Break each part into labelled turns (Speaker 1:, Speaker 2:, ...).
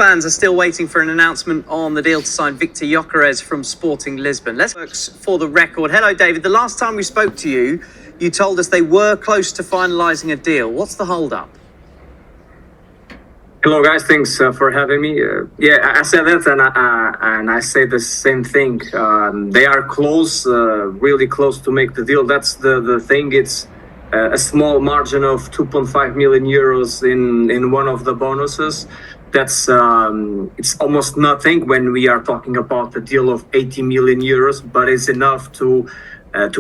Speaker 1: Fans are still waiting for an announcement on the deal to sign Viktor Gyokeres from Sporting Lisbon. Let's work for the record. Hello, David. The last time we spoke to you, you told us they were close to finalising a deal. What's the hold-up?
Speaker 2: Hello, guys. Thanks for having me. I said that, and I say the same thing. They are close, really close to make the deal. That's the thing. It's a small margin of 2.5 million euros in one of the bonuses. That's it's almost nothing when we are talking about a deal of 80 million euros, but it's enough to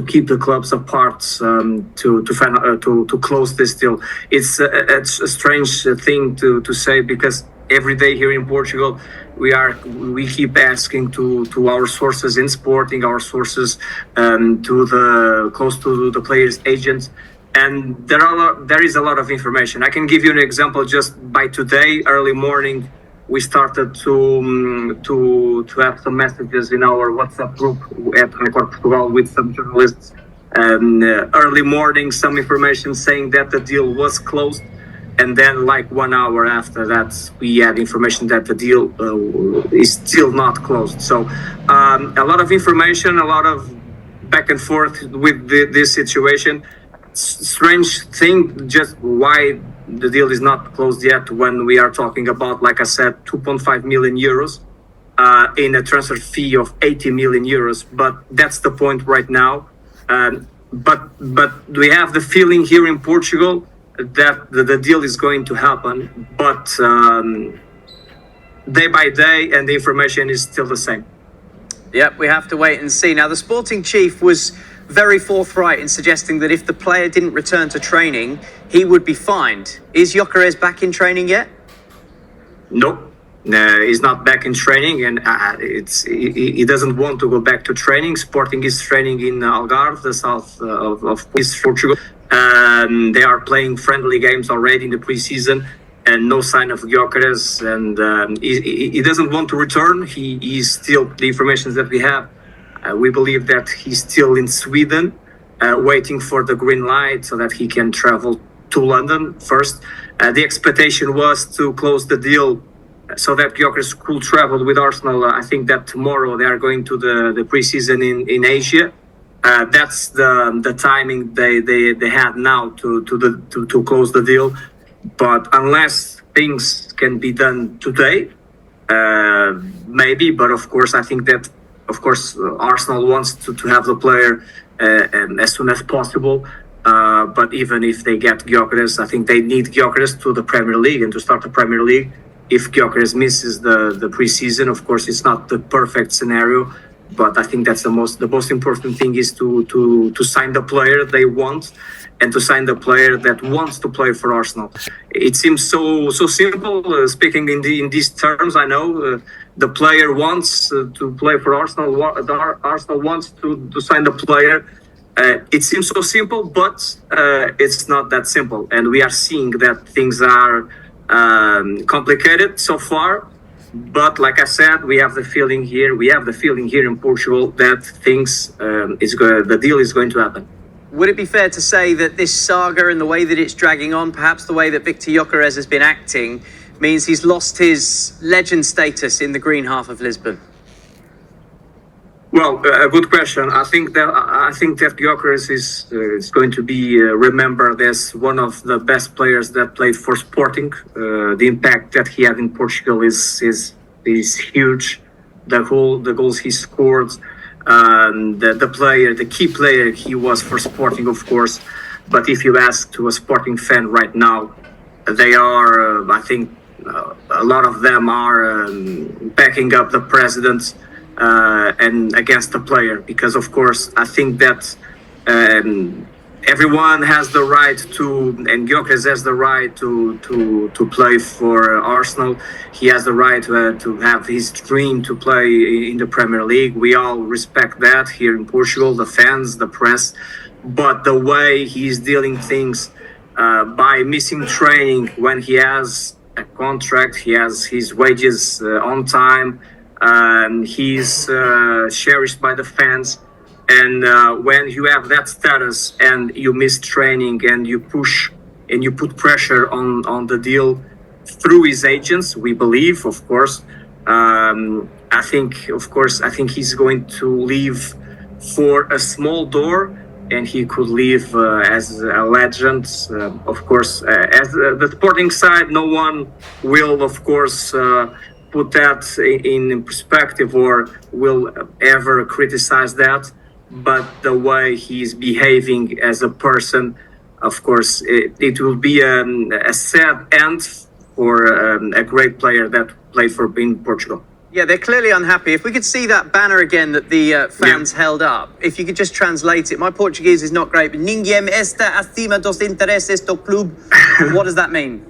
Speaker 2: keep the clubs apart, to close this deal. It's a strange thing to say, because every day here in Portugal we keep asking to our sources in Sporting, our sources close to the players' agents, and there is a lot of information. I can give you an example. Just by today early morning, we started to have some messages in our WhatsApp group at Record Portugal with some journalists. Early morning, some information saying that the deal was closed, and then like 1 hour after that, we had information that the deal is still not closed. So a lot of information, a lot of back and forth with this situation. Strange thing, just why the deal is not closed yet when we are talking about, like I said, 2.5 million euros in a transfer fee of 80 million euros. But that's the point right now. But we have the feeling here in Portugal that the deal is going to happen. But day by day, and the information is still the same.
Speaker 1: Yep, we have to wait and see. Now, the sporting chief was very forthright in suggesting that if the player didn't return to training, he would be fined. Is Gyokeres back in training yet?
Speaker 2: Nope. He's not back in training, and he doesn't want to go back to training. Sporting is training in Algarve, the south of Portugal. They are playing friendly games already in the preseason, and no sign of Gyokeres, and he doesn't want to return. He is still, the information that we have, we believe that he's still in Sweden, waiting for the green light so that he can travel to London first. The expectation was to close the deal so that Gyokeres could travel with Arsenal. I think that tomorrow they are going to the preseason in Asia. That's the timing they had now to close the deal. But unless things can be done today, maybe. But of course, I think that Arsenal wants to have the player as soon as possible. But even if they get Gyokeres, I think they need Gyokeres to the Premier League and to start the Premier League. If Gyokeres misses the preseason, of course, it's not the perfect scenario. But I think that's the most important thing is to sign the player they want, and to sign the player that wants to play for Arsenal. It seems so simple. Speaking in these terms, I know the player wants to play for Arsenal. Arsenal wants to sign the player. It seems so simple, but it's not that simple. And we are seeing that things are complicated so far. But like I said, we have the feeling here in Portugal that the deal is going to happen.
Speaker 1: Would it be fair to say that this saga and the way that it's dragging on, perhaps the way that Viktor Gyokeres has been acting, means he's lost his legend status in the green half of Lisbon?
Speaker 2: Well, a good question. I think that Gyokeres is going to be remembered as one of the best players that played for Sporting. The impact that he had in Portugal is huge. The goals he scored, the key player he was for Sporting, of course. But if you ask to a Sporting fan right now, they are, I think, a lot of them are backing up the president and against the player, because of course I think that everyone has the right and Gyokeres has the right to play for Arsenal. He has the right to have his dream to play in the Premier League. We all respect that here in Portugal, the fans, the press. But the way he's dealing things by missing training when he has a contract, he has his wages on time, he's cherished by the fans. And when you have that status and you miss training and you push and you put pressure on the deal, through his agents, we believe, of course. I think he's going to leave for a small door, and he could leave as a legend. Of course, as the sporting side, no one will, of course, put that in perspective or will ever criticize that. But the way he's behaving as a person, of course, it will be a sad end for a great player that played for in Portugal.
Speaker 1: Yeah, they're clearly unhappy. If we could see that banner again that the fans held up, if you could just translate it. My Portuguese is not great, but ninguém está acima dos intereses do clube. What does that mean?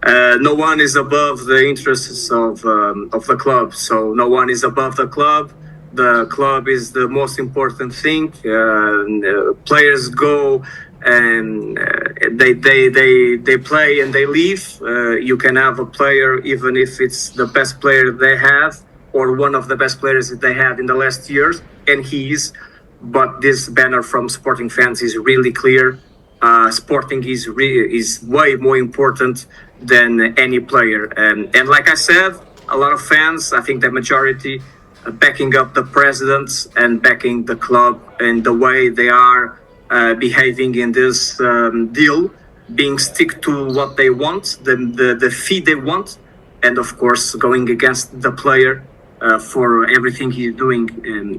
Speaker 2: No one is above the interests of the club. So no one is above the club. The club is the most important thing. Players go and they play and they leave. You can have a player, even if it's the best player they have or one of the best players that they had in the last years, and he is. But this banner from Sporting fans is really clear. Sporting is way more important than any player. And like I said, a lot of fans, I think the majority, backing up the presidents and backing the club and the way they are behaving in this deal, being stick to what they want, the fee they want, and of course going against the player for everything he's doing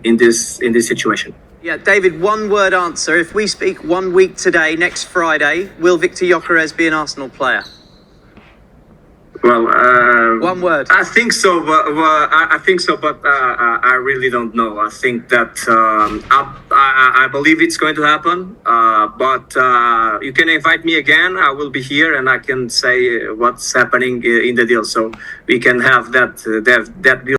Speaker 2: in this situation.
Speaker 1: Yeah, David, one word answer. If we speak 1 week today, next Friday, will Viktor Gyokeres be an Arsenal player?
Speaker 2: Well,
Speaker 1: one word.
Speaker 2: I think so, but I really don't know. I think that I believe it's going to happen. But you can invite me again. I will be here, and I can say what's happening in the deal, so we can have that deal.